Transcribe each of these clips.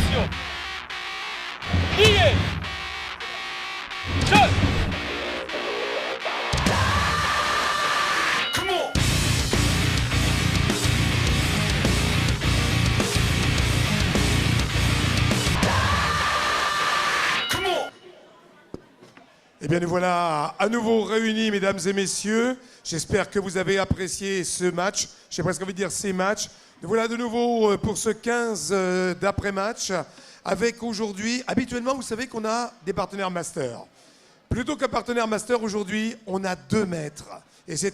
Attention. Lié. Jeune. Come on. Come on. Eh bien, nous voilà à nouveau réunis, mesdames et messieurs. J'espère que vous avez apprécié ce match. J'ai presque envie de dire ces matchs. Nous voilà de nouveau pour ce 15 d'après-match. Avec aujourd'hui, habituellement, vous savez qu'on a des partenaires master. Plutôt qu'un partenaire master, aujourd'hui, on a 2 maîtres. Et c'est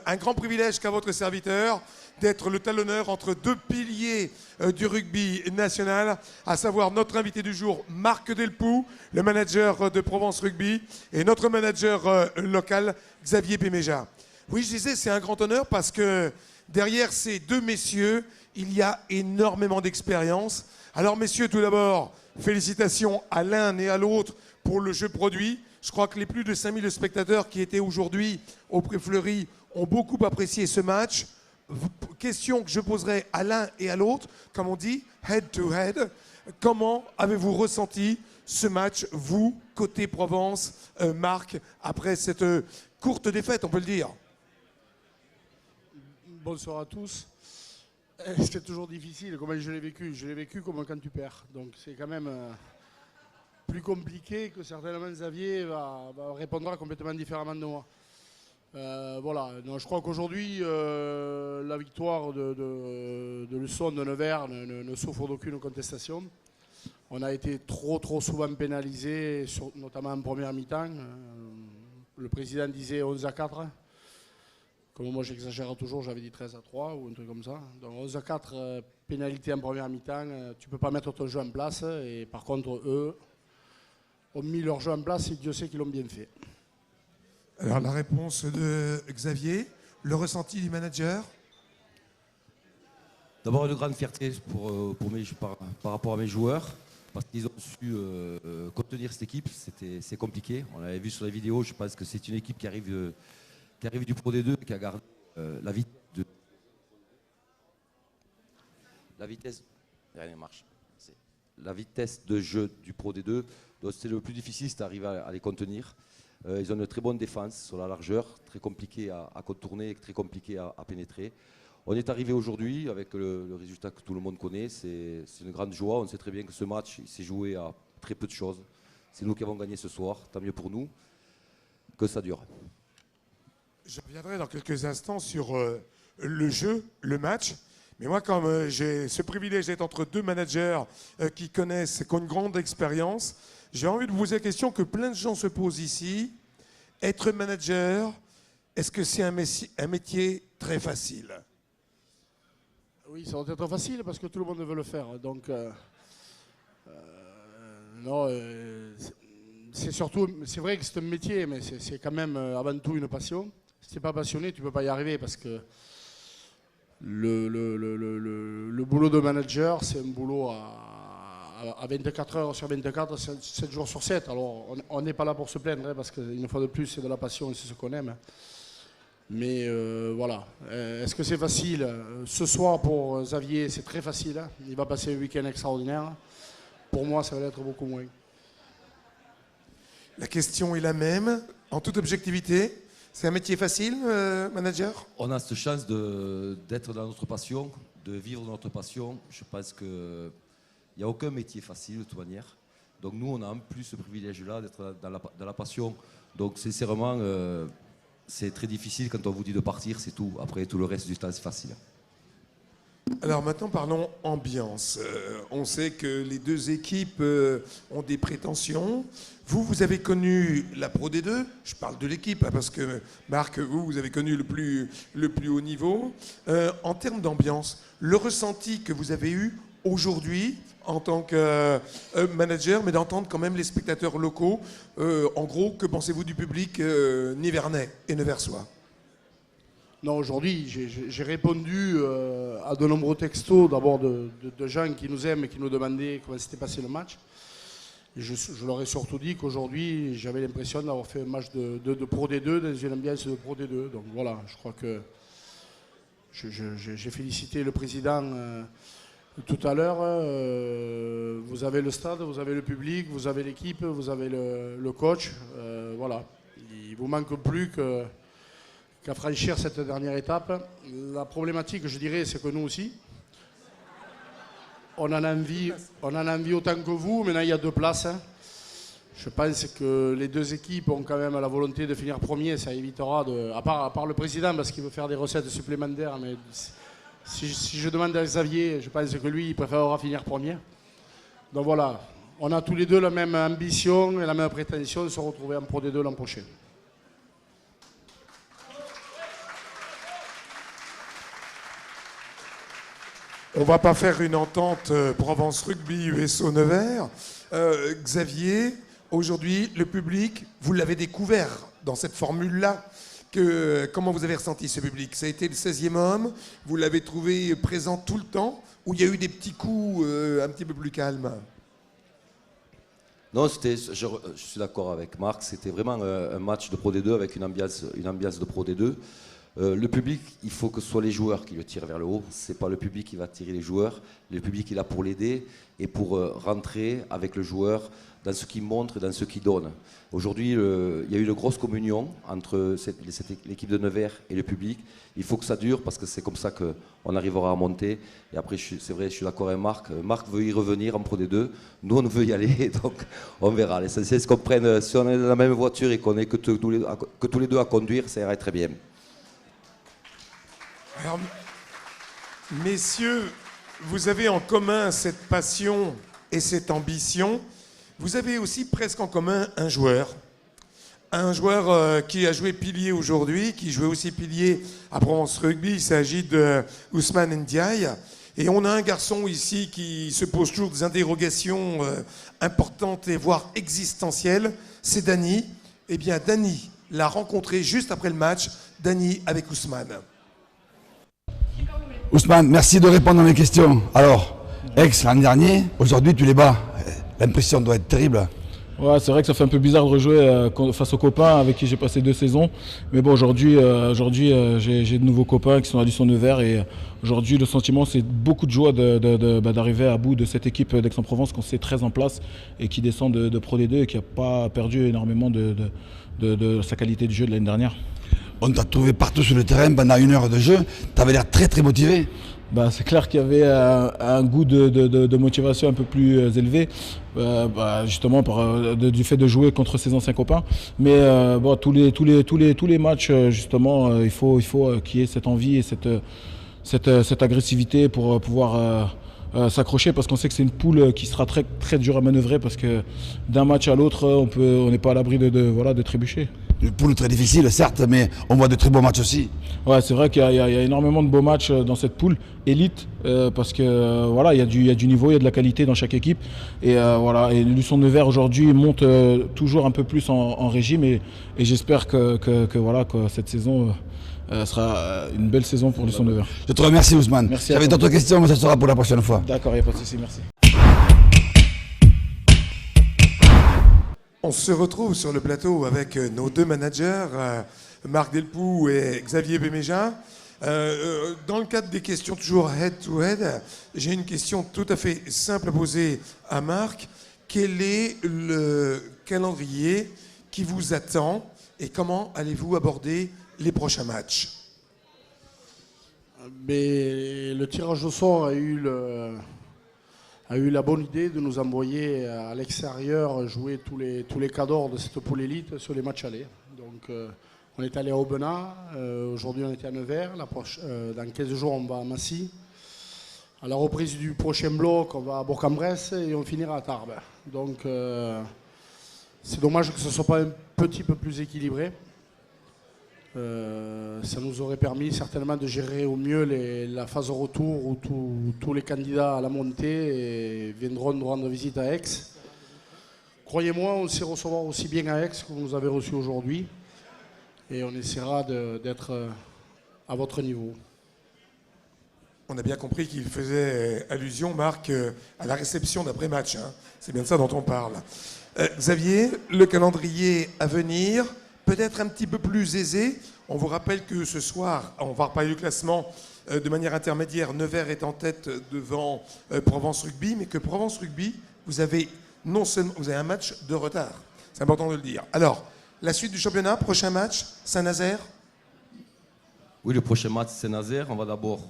un grand privilège qu'a votre serviteur d'être le talonneur entre 2 piliers du rugby national, à savoir notre invité du jour, Marc Delpoux, le manager de Provence Rugby, et notre manager local, Xavier Péméja. Oui, je disais, c'est un grand honneur parce que derrière ces 2 messieurs, il y a énormément d'expérience. Alors, messieurs, tout d'abord, félicitations à l'un et à l'autre pour le jeu produit. Je crois que les plus de 5000 spectateurs qui étaient aujourd'hui au Pré Fleury ont beaucoup apprécié ce match. Question que je poserai à l'un et à l'autre, comme on dit, head to head. Comment avez-vous ressenti ce match, vous, côté Provence, Marc, après cette courte défaite, on peut le dire? Bonsoir à tous. C'est toujours difficile, comment je l'ai vécu. Je l'ai vécu comme quand tu perds. Donc c'est quand même plus compliqué que certainement Xavier répondra complètement différemment de moi. Voilà, non, je crois qu'aujourd'hui, la victoire de Luçon de Nevers ne souffre d'aucune contestation. On a été trop souvent pénalisés, notamment en première mi-temps. Le président disait 11-4. Comme moi j'exagère toujours, j'avais dit 13-3 ou un truc comme ça. Donc 11-4, pénalité en première mi-temps, tu ne peux pas mettre ton jeu en place. Et par contre, eux ont mis leur jeu en place et Dieu sait qu'ils l'ont bien fait. Alors la réponse de Xavier, le ressenti du manager? D'abord une grande fierté par rapport à mes joueurs, parce qu'ils ont su contenir cette équipe, c'est compliqué. On l'avait vu sur la vidéo, je pense que c'est une équipe qui arrive du Pro D2, qui a gardé la vitesse de jeu du Pro D2. Donc c'est le plus difficile, c'est d'arriver à les contenir. Ils ont une très bonne défense sur la largeur, très compliqué à contourner, très compliqué à pénétrer. On est arrivé aujourd'hui avec le résultat que tout le monde connaît. C'est une grande joie. On sait très bien que ce match s'est joué à très peu de choses. C'est nous qui avons gagné ce soir. Tant mieux pour nous. Que ça dure. Je reviendrai dans quelques instants sur le jeu, le match. Mais moi, comme j'ai ce privilège d'être entre 2 managers qui connaissent, qui ont une grande expérience, j'ai envie de vous poser la question que plein de gens se posent ici. Être manager, est-ce que c'est un métier très facile? Oui, ça va être facile parce que tout le monde veut le faire. Donc, non, c'est vrai que c'est un métier, mais c'est quand même avant tout une passion. Si tu n'es pas passionné, tu ne peux pas y arriver parce que le boulot de manager, c'est un boulot à 24 heures sur 24, 7 jours sur 7. Alors, on n'est pas là pour se plaindre, hein, parce qu'une fois de plus, c'est de la passion et c'est ce qu'on aime. Mais voilà. Est-ce que c'est facile? Ce soir, pour Xavier, c'est très facile. Hein. Il va passer un week-end extraordinaire. Pour moi, ça va être beaucoup moins. La question est la même, en toute objectivité. C'est un métier facile, manager? On a cette chance d'être dans notre passion, de vivre notre passion. Je pense qu'il n'y a aucun métier facile de toute manière. Donc nous, on a en plus ce privilège-là d'être dans la passion. Donc sincèrement, c'est très difficile quand on vous dit de partir, c'est tout. Après, tout le reste du temps, c'est facile. Alors maintenant, parlons ambiance. On sait que les 2 équipes ont des prétentions. Vous avez connu la Pro D2. Je parle de l'équipe, hein, parce que Marc, vous avez connu le plus haut niveau. En termes d'ambiance, le ressenti que vous avez eu aujourd'hui en tant que manager, mais d'entendre quand même les spectateurs locaux. En gros, que pensez-vous du public nivernais et neversois? Non, aujourd'hui, j'ai répondu à de nombreux textos, d'abord de gens qui nous aiment et qui nous demandaient comment s'était passé le match. Et je leur ai surtout dit qu'aujourd'hui, j'avais l'impression d'avoir fait un match de Pro D2 dans une ambiance de Pro D2. Donc voilà, je crois que j'ai félicité le président tout à l'heure. vous avez le stade, vous avez le public, vous avez l'équipe, vous avez le coach. Voilà. Il ne vous manque plus qu'à franchir cette dernière étape. La problématique, je dirais, c'est que nous aussi, on en a envie autant que vous. Maintenant, il y a 2 places. Je pense que les 2 équipes ont quand même la volonté de finir premier. Ça évitera, à part le président, parce qu'il veut faire des recettes supplémentaires. Mais si je demande à Xavier, je pense que lui, il préférera finir premier. Donc voilà, on a tous les 2 la même ambition et la même prétention de se retrouver en Pro D2 l'an prochain. On ne va pas faire une entente Provence Rugby USO Nevers. Xavier, aujourd'hui, le public, vous l'avez découvert dans cette formule-là. Comment vous avez ressenti ce public? Ça a été le 16e homme, vous l'avez trouvé présent tout le temps, ou il y a eu des petits coups un petit peu plus calmes? Non, je suis d'accord avec Marc, c'était vraiment un match de Pro D2 avec une ambiance de Pro D2. Le public, il faut que ce soit les joueurs qui le tirent vers le haut. Ce n'est pas le public qui va tirer les joueurs. Le public est là pour l'aider et pour rentrer avec le joueur dans ce qu'il montre et dans ce qu'il donne. Aujourd'hui, il y a eu une grosse communion entre l'équipe de Nevers et le public. Il faut que ça dure parce que c'est comme ça qu'on arrivera à monter. Et après, c'est vrai, je suis d'accord avec Marc. Marc veut y revenir en Pro D2. Nous, on veut y aller, donc on verra. L'essentiel, c'est qu'on prenne, si on est dans la même voiture et qu'on est que tous les 2 à conduire, ça irait très bien. Alors, messieurs, vous avez en commun cette passion et cette ambition. Vous avez aussi presque en commun un joueur qui a joué pilier aujourd'hui, qui jouait aussi pilier à Provence Rugby. Il s'agit de Ousmane Ndiaye. Et on a un garçon ici qui se pose toujours des interrogations importantes et voire existentielles. C'est Dany. Eh bien, Dany l'a rencontré juste après le match. Dany avec Ousmane. Ousmane, merci de répondre à mes questions. Alors, Aix l'an dernier, aujourd'hui tu les bats. L'impression doit être terrible. Ouais, c'est vrai que ça fait un peu bizarre de rejouer face aux copains avec qui j'ai passé 2 saisons. Mais bon, aujourd'hui, j'ai de nouveaux copains qui sont à Luçon Nevers. Et aujourd'hui, le sentiment, c'est beaucoup de joie d'arriver à bout de cette équipe d'Aix-en-Provence qu'on sait très en place et qui descend de Pro D2 et qui n'a pas perdu énormément de sa qualité de jeu de l'année dernière. On t'a trouvé partout sur le terrain pendant 1 heure de jeu. Tu avais l'air très très motivé. C'est clair qu'il y avait un goût de motivation un peu plus élevé, justement du fait de jouer contre ses anciens copains. Mais tous les matchs, justement, il faut qu'il y ait cette envie et cette agressivité pour pouvoir s'accrocher, parce qu'on sait que c'est une poule qui sera très, très dure à manœuvrer, parce que d'un match à l'autre, on n'est pas à l'abri de trébucher. Une poule très difficile, certes, mais on voit de très beaux matchs aussi. Ouais, c'est vrai qu'il y a énormément de beaux matchs dans cette poule élite, parce que voilà, il y a du niveau, il y a de la qualité dans chaque équipe. Et voilà, et Luçon Nevers aujourd'hui monte toujours un peu plus en régime, et j'espère que cette saison sera une belle saison pour Luçon Nevers. Je te remercie, Ousmane. Merci. J'avais d'autres questions, mais ça sera pour la prochaine fois. D'accord, il n'y a pas de souci, merci. On se retrouve sur le plateau avec nos 2 managers, Marc Delpoux et Xavier Béméja. Dans le cadre des questions toujours head-to-head, j'ai une question tout à fait simple à poser à Marc. Quel est le calendrier qui vous attend et comment allez-vous aborder les prochains matchs? Mais le tirage au sort a eu la bonne idée de nous envoyer à l'extérieur jouer tous les cadors de cette poule élite sur les matchs allés. Donc on est allé à Aubenas, aujourd'hui on était à Nevers, dans 15 jours on va à Massy. À la reprise du prochain bloc, on va à Bourg-en-Bresse et on finira à Tarbes. Donc c'est dommage que ce ne soit pas un petit peu plus équilibré. Ça nous aurait permis certainement de gérer au mieux la phase retour où tous les candidats à la montée viendront nous rendre visite à Aix. Croyez-moi, on sait recevoir aussi bien à Aix que vous nous avez reçu aujourd'hui, et on essaiera d'être à votre niveau. On a bien compris qu'il faisait allusion, Marc, à la réception d'après-match. Hein. C'est bien de ça dont on parle. Xavier, le calendrier à venir, peut-être un petit peu plus aisé. On vous rappelle que ce soir, on va reparler du classement, de manière intermédiaire, Nevers est en tête devant Provence Rugby, mais que Provence Rugby, vous avez non seulement vous avez un match de retard. C'est important de le dire. Alors, la suite du championnat, prochain match, Saint-Nazaire. Oui, le prochain match, c'est Saint-Nazaire. On va d'abord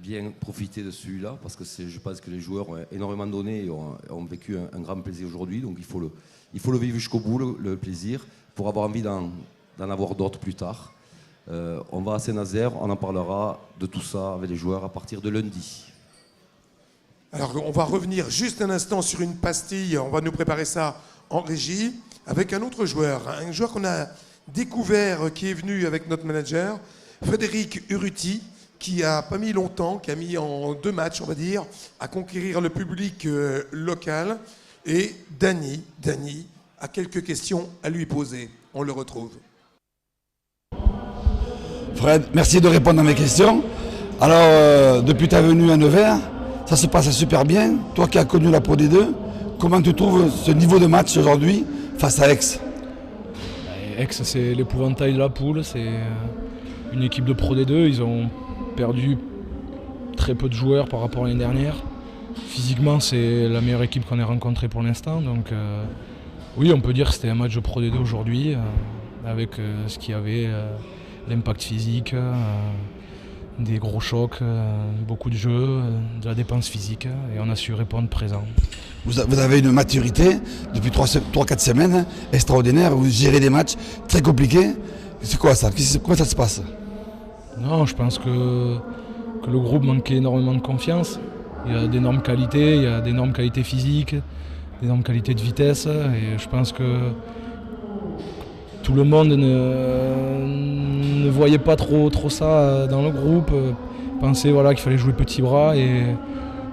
bien profiter de celui-là parce que je pense que les joueurs ont énormément donné et ont vécu un grand plaisir aujourd'hui. Donc il faut le vivre jusqu'au bout, le plaisir, pour avoir envie d'en avoir d'autres plus tard. On va à Saint-Nazaire, on en parlera de tout ça avec les joueurs à partir de lundi. Alors on va revenir juste un instant sur une pastille, on va nous préparer ça en régie, avec un autre joueur qu'on a découvert, qui est venu avec notre manager, Frédéric Urruti, qui a pas mis longtemps, qui a mis en 2 matchs, on va dire, à conquérir le public local. Et Dany a quelques questions à lui poser. On le retrouve. Fred, merci de répondre à mes questions. Alors, depuis ta venue à Nevers, ça se passe super bien. Toi qui as connu la Pro D2, comment tu trouves ce niveau de match aujourd'hui face à Aix? Aix, c'est l'épouvantail de la poule. C'est une équipe de Pro D2. Ils ont perdu très peu de joueurs par rapport à l'année dernière. Physiquement, c'est la meilleure équipe qu'on ait rencontrée pour l'instant. Donc, oui, on peut dire que c'était un match de Pro D2 aujourd'hui, avec ce qu'il y avait, l'impact physique, des gros chocs, beaucoup de jeux, de la dépense physique, et on a su répondre présent. Vous avez une maturité depuis 3-4 semaines extraordinaire. Vous gérez des matchs très compliqués. C'est quoi ça? Comment ça se passe? Non, je pense que le groupe manquait énormément de confiance. Il y a d'énormes qualités, il y a d'énormes qualités physiques, d'énormes qualités de vitesse. Et je pense que tout le monde ne voyait pas trop ça dans le groupe. Pensait qu'il fallait jouer petit bras. Et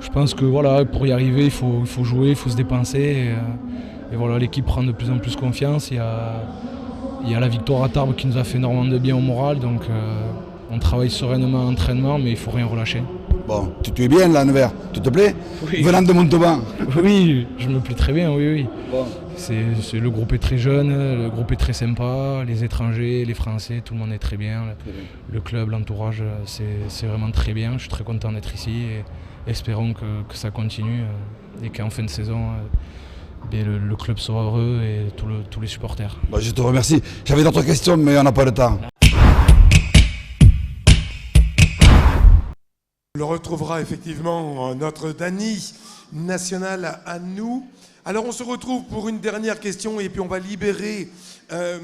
je pense que pour y arriver, il faut jouer, il faut se dépenser. Et voilà, l'équipe prend de plus en plus confiance. Il y a la victoire à Tarbes qui nous a fait énormément de bien au moral. Donc on travaille sereinement en entraînement, mais il ne faut rien relâcher. Bon, tu es bien là, Nevers, tu te plais? Oui. Venant de Montauban. Oui, je me plais très bien, oui. Bon. Le groupe est très jeune, le groupe est très sympa, les étrangers, les Français, tout le monde est très bien. Le club, l'entourage, c'est vraiment très bien. Je suis très content d'être ici et espérons que ça continue et qu'en fin de saison, le club soit heureux et tous les supporters. Bon, je te remercie. J'avais d'autres questions, mais on n'a pas le temps. On le retrouvera effectivement, notre Dany national à nous. Alors on se retrouve pour une dernière question et puis on va libérer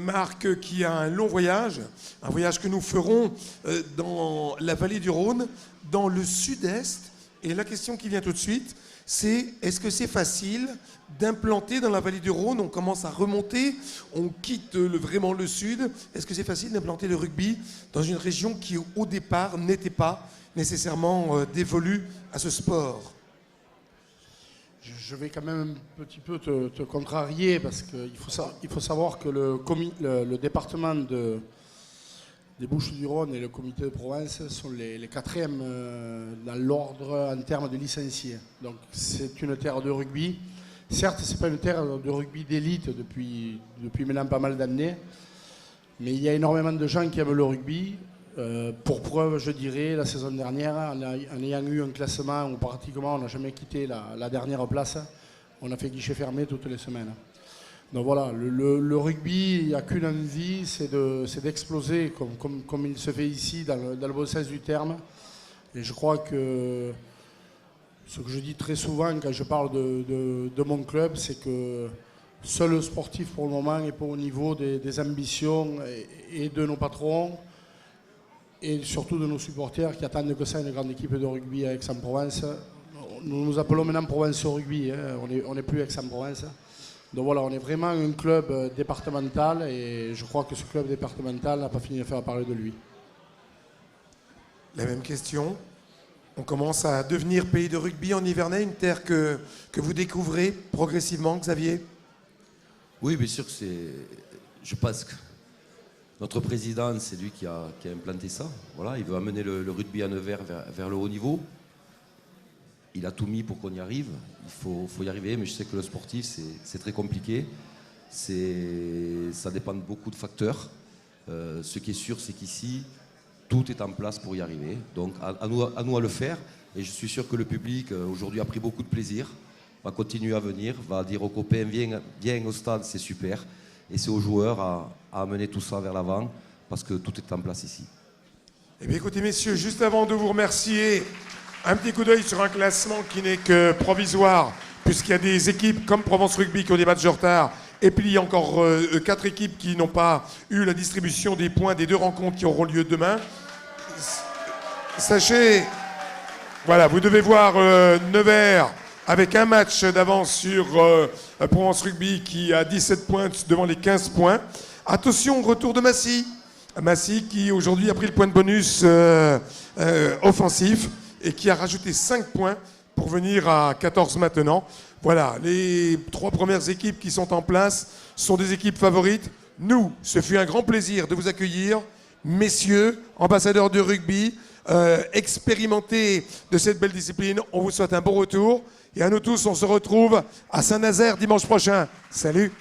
Marc qui a un long voyage, un voyage que nous ferons dans la vallée du Rhône, dans le sud-est. Et la question qui vient tout de suite, c'est est-ce que c'est facile d'implanter dans la vallée du Rhône? On commence à remonter, on quitte vraiment le sud. Est-ce que c'est facile d'implanter le rugby dans une région qui au départ n'était pas nécessairement dévolue à ce sport? Je vais quand même un petit peu te contrarier parce qu'il faut savoir que le département des Bouches-du-Rhône et le comité de Provence sont les 4e dans l'ordre en termes de licenciés. Donc c'est une terre de rugby. Certes, ce n'est pas une terre de rugby d'élite depuis maintenant pas mal d'années, mais il y a énormément de gens qui aiment le rugby. Pour preuve, je dirais, la saison dernière, en ayant eu un classement où pratiquement on n'a jamais quitté la dernière place, on a fait guichet fermé toutes les semaines. Donc voilà, le rugby, il n'y a qu'une envie, c'est d'exploser comme il se fait ici, dans le bon sens du terme. Et je crois que ce que je dis très souvent quand je parle de mon club, c'est que seul le sportif pour le moment n'est pas au niveau des ambitions et de nos patrons, et surtout de nos supporters qui attendent que ça, une grande équipe de rugby à Aix-en-Provence. Nous nous appelons maintenant Provence Rugby, on n'est plus Aix-en-Provence. Donc voilà, on est vraiment un club départemental et je crois que ce club départemental n'a pas fini de faire parler de lui. La même question. On commence à devenir pays de rugby en Nivernais, une terre que vous découvrez progressivement, Xavier? Oui, bien sûr que je pense que notre président, c'est lui qui a implanté ça. Voilà, il veut amener le rugby à Nevers vers le haut niveau. Il a tout mis pour qu'on y arrive. Il faut y arriver, mais je sais que le sportif, c'est très compliqué. Ça dépend de beaucoup de facteurs. Ce qui est sûr, c'est qu'ici, tout est en place pour y arriver. Donc à nous à le faire. Et je suis sûr que le public aujourd'hui a pris beaucoup de plaisir, va continuer à venir, va dire aux copains viens au stade, c'est super. Et c'est aux joueurs à amener tout ça vers l'avant parce que tout est en place ici. Eh bien écoutez messieurs, juste avant de vous remercier, un petit coup d'œil sur un classement qui n'est que provisoire, puisqu'il y a des équipes comme Provence Rugby qui ont des matchs de retard, et puis il y a encore 4 équipes qui n'ont pas eu la distribution des points des 2 rencontres qui auront lieu demain. Sachez, voilà, vous devez voir Nevers avec un match d'avance sur Provence Rugby qui a 17 points devant les 15 points. Attention, retour de Massy. Massy qui aujourd'hui a pris le point de bonus offensif et qui a rajouté 5 points pour venir à 14 maintenant. Voilà, les 3 premières équipes qui sont en place sont des équipes favorites. Nous, ce fut un grand plaisir de vous accueillir, messieurs, ambassadeurs de rugby, expérimentés de cette belle discipline. On vous souhaite un bon retour et à nous tous, on se retrouve à Saint-Nazaire dimanche prochain. Salut!